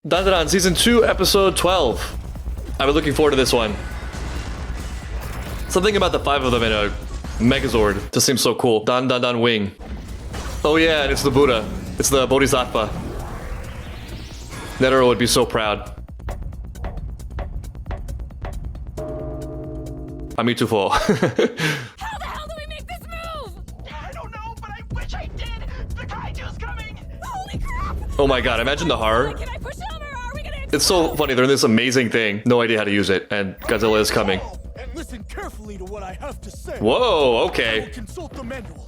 DanDaDan Season 2, Episode 12. I've been looking forward to this one. Something about the 5 of them in a Megazord just seems so cool. DanDaDan Wing. Oh yeah, and it's the Buddha. It's the Bodhisattva. Netero would be so proud. Amitufo. How the hell do we make this move? I don't know, but I wish I did. The Kaiju's coming. Holy crap! Oh my god, imagine the horror. Can I push over? Are we gonna explode? It's so funny, they're in this amazing thing. No idea how to use it, and Godzilla is coming. And listen carefully to what I have to say. Whoa, I okay. will consult the manual.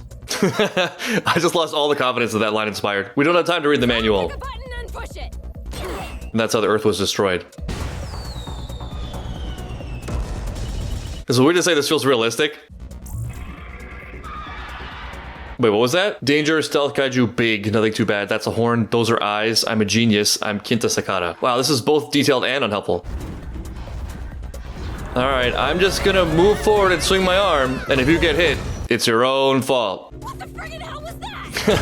I just lost all the confidence that line inspired. We don't have time to read the manual. Click a button and push it. And that's how the Earth was destroyed. Is it weird to say this feels realistic? Wait, what was that? Danger, stealth kaiju, big, nothing too bad. That's a horn, those are eyes. I'm a genius. I'm Kinta Sakata. Wow, this is both detailed and unhelpful. Alright, I'm just gonna move forward and swing my arm, and if you get hit, it's your own fault. What the friggin' hell was that?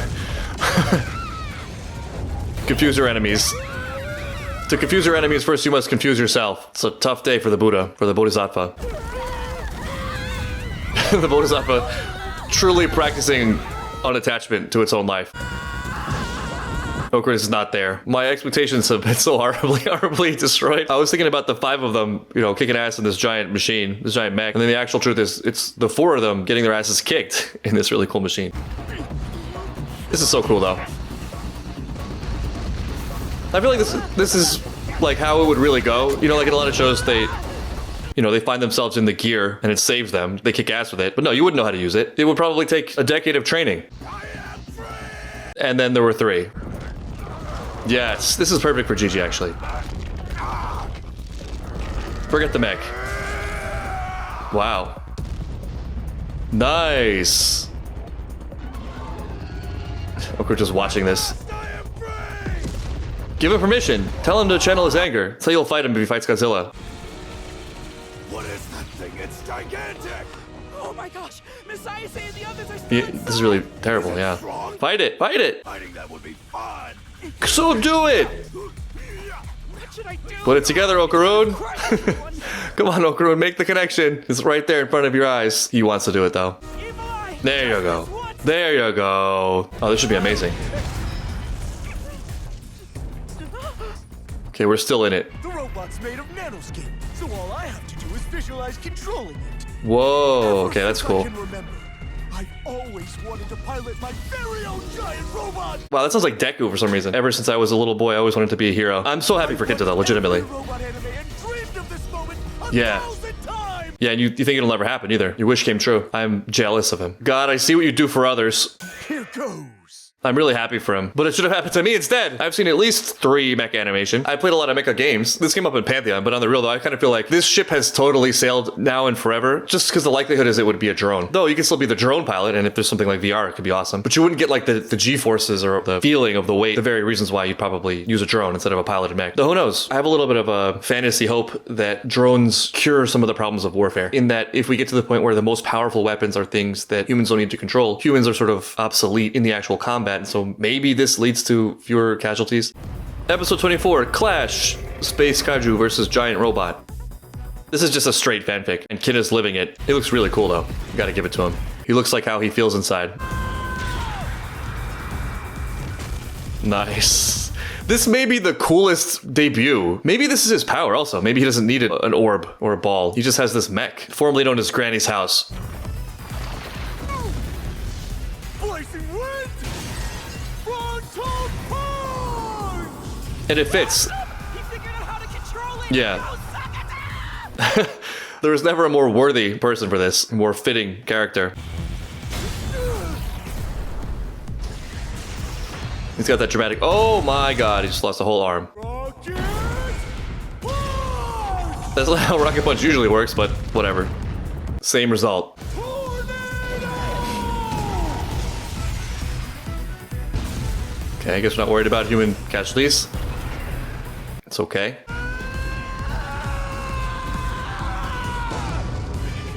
Confuse your enemies. To confuse your enemies, first you must confuse yourself. It's a tough day for the Buddha, for the Bodhisattva. The Bodhisattva truly practicing unattachment to its own life. Okra is not there. My expectations have been so horribly destroyed. I was thinking about the 5 of them, you know, kicking ass in this giant machine, this giant mech. And then the actual truth is, it's the 4 of them getting their asses kicked in this really cool machine. This is so cool, though. I feel like this is like how it would really go. You know, like in a lot of shows, they find themselves in the gear and it saves them. They kick ass with it. But no, you wouldn't know how to use it. It would probably take a decade of training. And then there were 3. Yes, this is perfect for Gigi, actually. Forget the mech. Wow. Nice. We're just watching this. Give him permission. Tell him to channel his anger. Say you'll fight him if he fights Godzilla. What is that thing? It's gigantic. Oh my gosh, Miss Ayase and the others are Yeah, this is really terrible, yeah. Fight it! Fight it! Fighting that would be fun. So do it! What should I do? Put it together, Okarun! Crush everyone. Come on, Okarun, make the connection. It's right there in front of your eyes. He wants to do it, though. Evil Eye. There you go. There you go. Oh, this should be amazing. Okay, we're still in it. The robot's made of nanoskin, so all I have to do is visualize controlling it. Whoa, okay, Ever that's since cool. I can remember, I've always wanted to pilot my very own giant robot. Wow, that sounds like Deku for some reason. Ever since I was a little boy, I always wanted to be a hero. I'm so happy for Kinta, though, legitimately. Robot anime and dreamed of this moment a Yeah. 1,000 times. Yeah, and you think it'll never happen either. Your wish came true. I'm jealous of him. God, I see what you do for others. Here goes. I'm really happy for him. But it should have happened to me instead. I've seen at least 3 mecha animation. I played a lot of mecha games. This came up in Pantheon, but on the real though, I kind of feel like this ship has totally sailed now and forever, just because the likelihood is it would be a drone. Though you can still be the drone pilot, and if there's something like VR, it could be awesome. But you wouldn't get like the G-forces or the feeling of the weight, the very reasons why you'd probably use a drone instead of a piloted mech. Though who knows? I have a little bit of a fantasy hope that drones cure some of the problems of warfare. In that if we get to the point where the most powerful weapons are things that humans don't need to control, humans are sort of obsolete in the actual combat, and so maybe this leads to fewer casualties. Episode 24, Clash, Space Kaiju versus Giant Robot. This is just a straight fanfic, and Kinta's living it. It looks really cool though. You gotta give it to him. He looks like how he feels inside. Nice. This may be the coolest debut. Maybe this is his power also. Maybe he doesn't need an orb or a ball. He just has this mech, formerly known as Granny's house. Blazing wind. Frontal punch. And it fits. He figured out how to control it. Yeah. Now suck it up. There was never a more worthy person for this, more fitting character. He's got that dramatic, oh my god, he just lost a whole arm. Rocket punch. That's not how Rocket Punch usually works, but whatever. Same result. Okay, I guess we're not worried about human casualties. It's okay.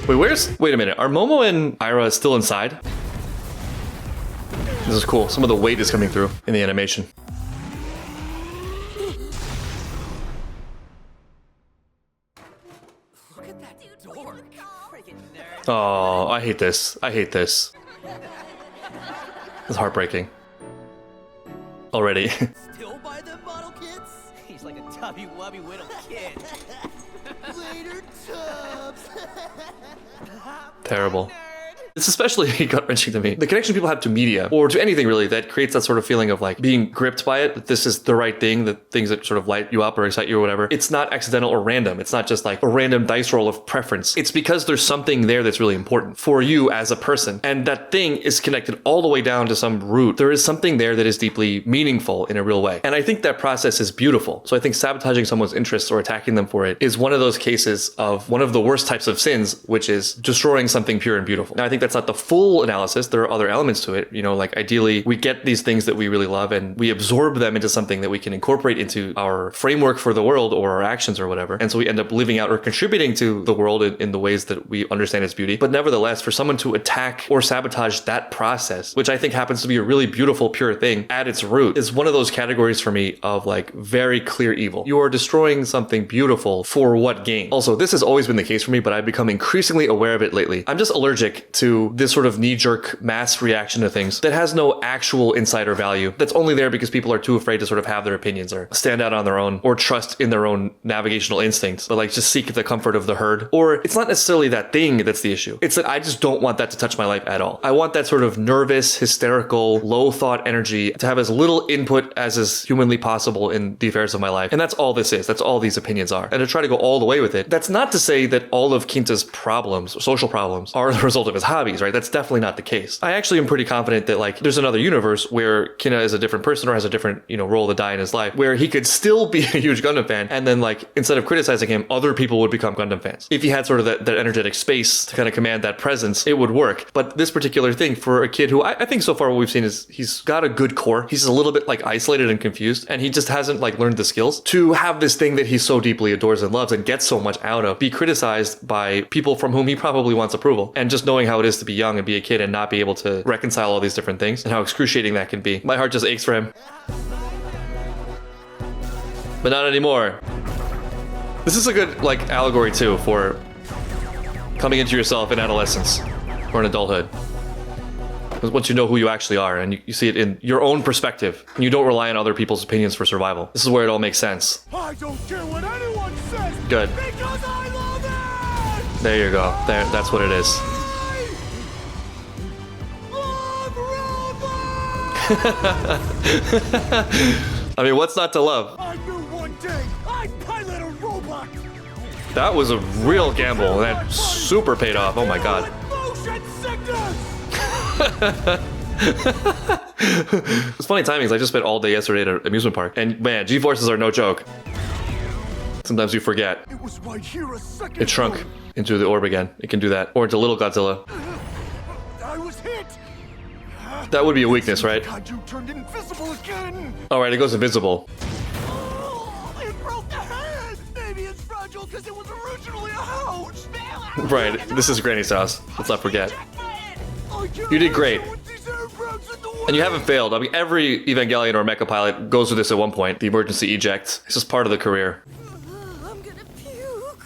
Wait a minute, are Momo and Aira still inside? This is cool. Some of the weight is coming through in the animation. dork. Freaking nerd. Oh, I hate this. I hate this. It's heartbreaking. Already. Still buy them model kits? He's like a tubby wubby little kid. Later, tubs. Terrible. It's especially gut-wrenching to me. The connection people have to media, or to anything really, that creates that sort of feeling of like being gripped by it, that this is the right thing, that things that sort of light you up or excite you or whatever. It's not accidental or random. It's not just like a random dice roll of preference. It's because there's something there that's really important for you as a person. And that thing is connected all the way down to some root. There is something there that is deeply meaningful in a real way. And I think that process is beautiful. So I think sabotaging someone's interests or attacking them for it is one of those cases of one of the worst types of sins, which is destroying something pure and beautiful. Now, I think that's not the full analysis. There are other elements to it. You know, like ideally we get these things that we really love and we absorb them into something that we can incorporate into our framework for the world or our actions or whatever. And so we end up living out or contributing to the world in the ways that we understand its beauty. But nevertheless, for someone to attack or sabotage that process, which I think happens to be a really beautiful, pure thing at its root, is one of those categories for me of like very clear evil. You are destroying something beautiful for what gain? Also, this has always been the case for me, but I've become increasingly aware of it lately. I'm just allergic to this sort of knee-jerk mass reaction to things that has no actual insider value, that's only there because people are too afraid to sort of have their opinions or stand out on their own or trust in their own navigational instincts, but like just seek the comfort of the herd. Or it's not necessarily that thing that's the issue. It's that I just don't want that to touch my life at all. I want that sort of nervous, hysterical, low thought energy to have as little input as is humanly possible in the affairs of my life. And that's all this is. That's all these opinions are. And to try to go all the way with it, that's not to say that all of Kinta's problems, social problems, are the result of his hobbies, right? That's definitely not the case. I actually am pretty confident that like there's another universe where Kinta is a different person or has a different, roll of the die in his life, where he could still be a huge Gundam fan, and then like instead of criticizing him, other people would become Gundam fans. If he had sort of that energetic space to kind of command that presence, it would work. But this particular thing for a kid who I think so far what we've seen is he's got a good core. He's a little bit like isolated and confused, and he just hasn't like learned the skills to have this thing that he so deeply adores and loves and gets so much out of be criticized by people from whom he probably wants approval. And just knowing how it is to be young and be a kid and not be able to reconcile all these different things and how excruciating that can be. My heart just aches for him. But not anymore. This is a good like allegory too for coming into yourself in adolescence or in adulthood. Once you know who you actually are and you see it in your own perspective and you don't rely on other people's opinions for survival. This is where it all makes sense. I don't care what anyone says. Good. Because I love it. There you go. There, that's what it is. I mean, what's not to love? I knew one day I'd pilot a robot. That was a real gamble, and that super paid off. Oh my god. Motion sickness. It's funny timings. I just spent all day yesterday at an amusement park, and man, G-forces are no joke. Sometimes you forget. It was right here a second. It shrunk into the orb again. It can do that. Or into Little Godzilla. I was hit. That would be a weakness, right? Kaiju turned invisible again. Alright, it goes invisible. Oh, it broke the head. Maybe it's fragile because it was originally a house. Right, this is Granny's house. Let's not forget. You did great. And you haven't failed. I mean, every Evangelion or mecha pilot goes through this at one point. The emergency eject. It's just part of the career. I'm gonna puke.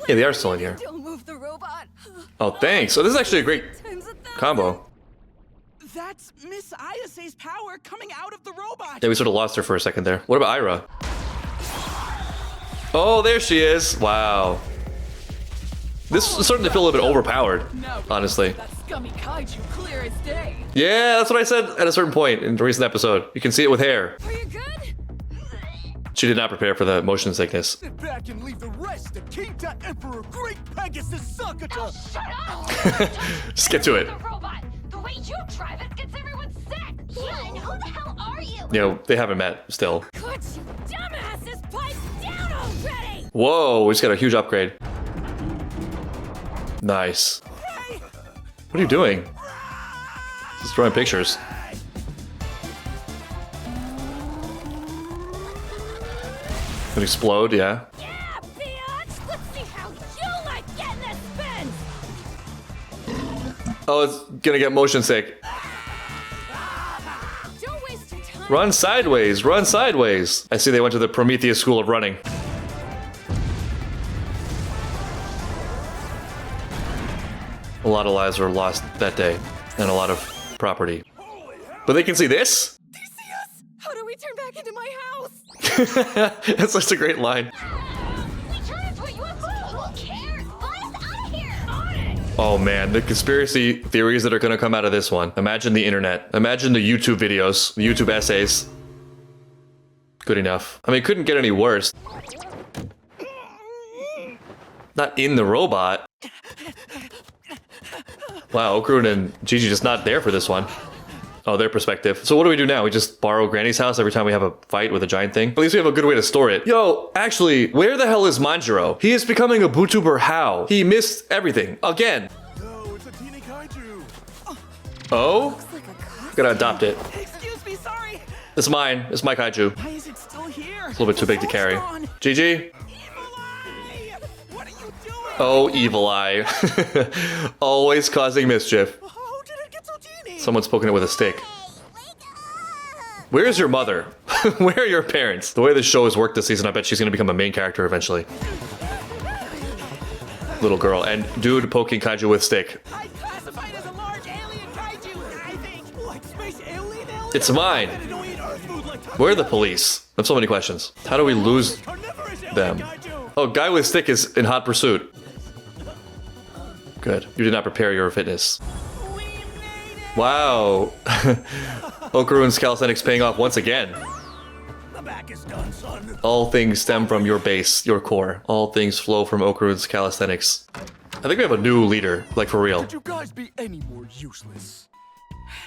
Yeah, they are still in here. Don't move the robot. Oh, thanks. So this is actually a great Tens of thousands. combo. That's Miss Ayase's power coming out of the robot. Yeah, we sort of lost her for a second there. What about Aira? Oh, there she is. Wow. This is starting to feel a little bit overpowered, honestly. That scummy kaiju clear as day. Yeah, that's what I said at a certain point in the recent episode. You can see it with hair. Are you good? She did not prepare for the motion sickness. Sit back and leave the rest to Kinta Emperor Great Pegasus Sakata. Shut up! Just get to it. The robot. The way you drive it gets everyone sick. Yeah, and who the hell are you? You know, they haven't met still. Could you dumbasses pipe down already? Whoa, we just got a huge upgrade. Nice. What are you doing? Just drawing pictures. Gonna explode, yeah. Yeah, bitch! Let's see how you like getting this spin! Oh, it's gonna get motion sick. Don't waste your time. Run sideways, run sideways. I see they went to the Prometheus School of Running. A lot of lives were lost that day, and a lot of property. But they can see this? They see us! How do we turn back into my house? That's such a great line. We turned into a UFO. Who cares? Fly us out of here. On it. Oh man, the conspiracy theories that are gonna come out of this one. Imagine the internet. Imagine the YouTube videos, the YouTube essays. Good enough. I mean, it couldn't get any worse. Not in the robot. Wow, Okurun and Gigi just not there for this one. Oh, their perspective. So what do we do now? We just borrow Granny's house every time we have a fight with a giant thing? At least we have a good way to store it. Yo, actually, where the hell is Manjiro? He is becoming a YouTuber how? He missed everything. Again. No, it's a teeny kaiju. Oh? Gotta adopt it. Excuse me, sorry. It's mine. It's my kaiju. Why is it still here? It's a little bit too big to carry. Gigi? Evil Eye! What are you doing? Oh, Evil Eye. Always causing mischief. How did it get so teeny? Someone's poking it with a stick. Where's your mother? Where are your parents? The way this show has worked this season, I bet she's gonna become a main character eventually. Little girl. And dude poking kaiju with stick. I classified as a large alien kaiju, I think. What, space alien? It's mine. They don't eat Earth food like Where are the police? I have so many questions. How do we lose carnivorous alien them? kaiju. Oh, guy with stick is in hot pursuit. Good. You did not prepare your fitness. We made it! Wow. Okurun's calisthenics paying off once again. The back is done, son. All things stem from your base, your core. All things flow from Okurun's calisthenics. I think we have a new leader, like for real. Could you guys be any more useless?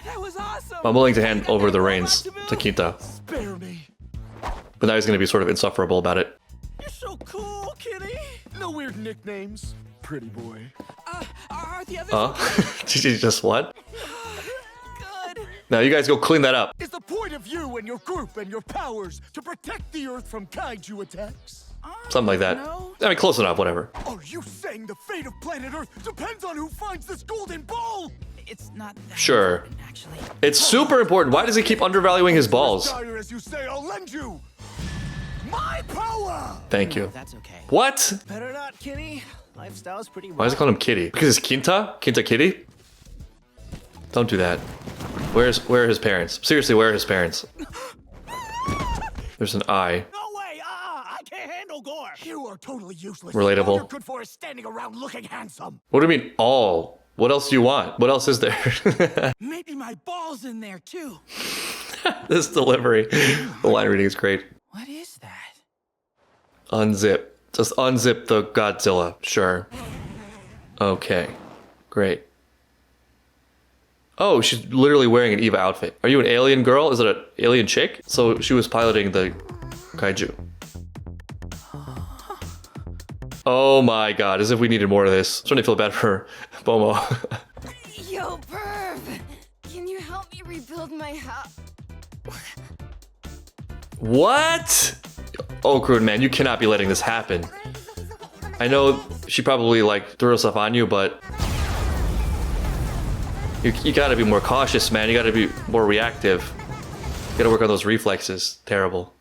That was awesome! I'm willing to hand over the reins to Kinta. Spare me. But now he's going to be sort of insufferable about it. You're so cool, Kitty! No weird nicknames. Pretty boy. Are the others Huh? Gigi just what? good? Now you guys go clean that up. Is the point of you and your group and your powers to protect the Earth from kaiju attacks? Something like that. No. I mean, close enough, whatever. Are you saying the fate of planet Earth depends on who finds this golden ball? It's not that Sure. important, actually. It's super important. Why does he keep undervaluing his balls? Dire as you say, I'll lend you my power. Thank you. That's okay. What? Better not, Kitty. Lifestyle's pretty rough. Why is he calling him Kitty? Because it's Kinta? Kinta Kitty? Don't do that. Where are his parents? Seriously, where are his parents? There's an eye. No way! I can't handle gore. You are totally useless. Relatable. All you're good for is standing around looking handsome. What do you mean, all? What else do you want? What else is there? Maybe my ball's in there, too. This delivery. The line reading is great. What is that? Unzip. Just unzip the Godzilla. Sure. Okay. Great. Oh, she's literally wearing an Eva outfit. Are you an alien girl? Is it an alien chick? So she was piloting the kaiju. Oh my god, as if we needed more of this. I'm starting to feel bad for Bomo. Yo, perv! Can you help me rebuild my house? What? Okurun, man, you cannot be letting this happen. I know she probably like threw herself on you, but you gotta be more cautious, man. You gotta be more reactive. You gotta work on those reflexes. Terrible.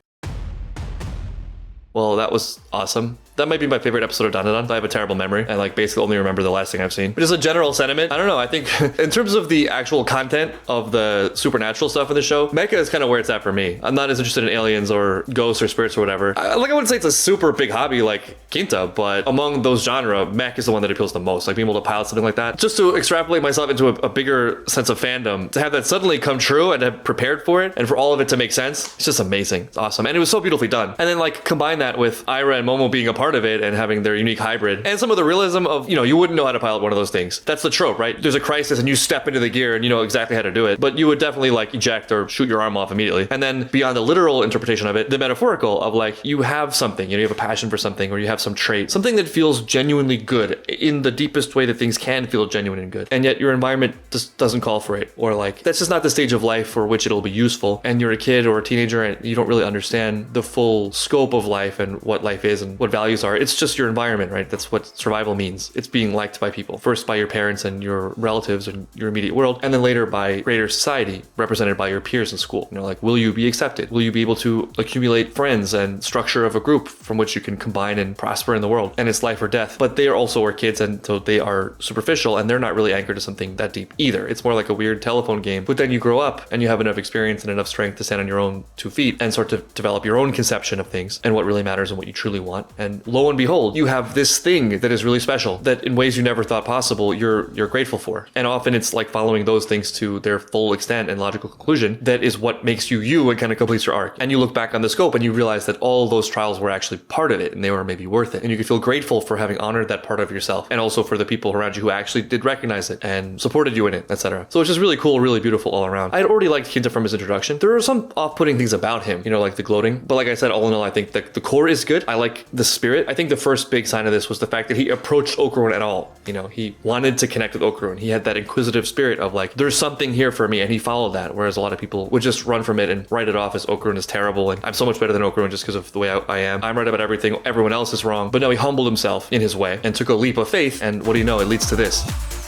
Well, that was awesome. That might be my favorite episode of DanDaDan. I have a terrible memory. I like basically only remember the last thing I've seen. But just a general sentiment. I don't know. I think in terms of the actual content of the supernatural stuff in the show, mecha is kind of where it's at for me. I'm not as interested in aliens or ghosts or spirits or whatever. I wouldn't say it's a super big hobby like Kinta, but among those genre, mech is the one that appeals the most. Like being able to pilot something like that. Just to extrapolate myself into a bigger sense of fandom, to have that suddenly come true and have prepared for it and for all of it to make sense, it's just amazing. It's awesome. And it was so beautifully done. And then like combine that with Aira and Momo being a part of it and having their unique hybrid and some of the realism of, you wouldn't know how to pilot one of those things. That's the trope, right? There's a crisis and you step into the gear and you know exactly how to do it, but you would definitely like eject or shoot your arm off immediately. And then beyond the literal interpretation of it, the metaphorical of like, you have something, you have a passion for something or you have some trait, something that feels genuinely good in the deepest way that things can feel genuine and good. And yet your environment just doesn't call for it. Or like, that's just not the stage of life for which it'll be useful. And you're a kid or a teenager and you don't really understand the full scope of life and what life is and what values qualities are, it's just your environment, right? That's what survival means. It's being liked by people. First by your parents and your relatives and your immediate world, and then later by greater society, represented by your peers in school. You know, like, will you be accepted? Will you be able to accumulate friends and structure of a group from which you can combine and prosper in the world? And it's life or death. But they are also our kids, and so they are superficial, and they're not really anchored to something that deep either. It's more like a weird telephone game. But then you grow up and you have enough experience and enough strength to stand on your own 2 feet and start to develop your own conception of things and what really matters and what you truly want. And lo and behold, you have this thing that is really special, that in ways you never thought possible, you're grateful for. And often it's like following those things to their full extent and logical conclusion that is what makes you you and kind of completes your arc. And you look back on the scope and you realize that all those trials were actually part of it, and they were maybe worth it. And you can feel grateful for having honored that part of yourself, and also for the people around you who actually did recognize it and supported you in it, etc. So it's just really cool, really beautiful all around. I had already liked Kinta from his introduction. There are some off-putting things about him, you know, like the gloating. But like I said, all in all, I think that the core is good. I like the spirit. I think the first big sign of this was the fact that he approached Okarun at all. You know, he wanted to connect with Okarun. He had that inquisitive spirit of like, there's something here for me, and he followed that. Whereas a lot of people would just run from it and write it off as Okarun is terrible, and I'm so much better than Okarun just because of the way I am. I'm right about everything. Everyone else is wrong. But no, he humbled himself in his way and took a leap of faith. And what do you know? It leads to this.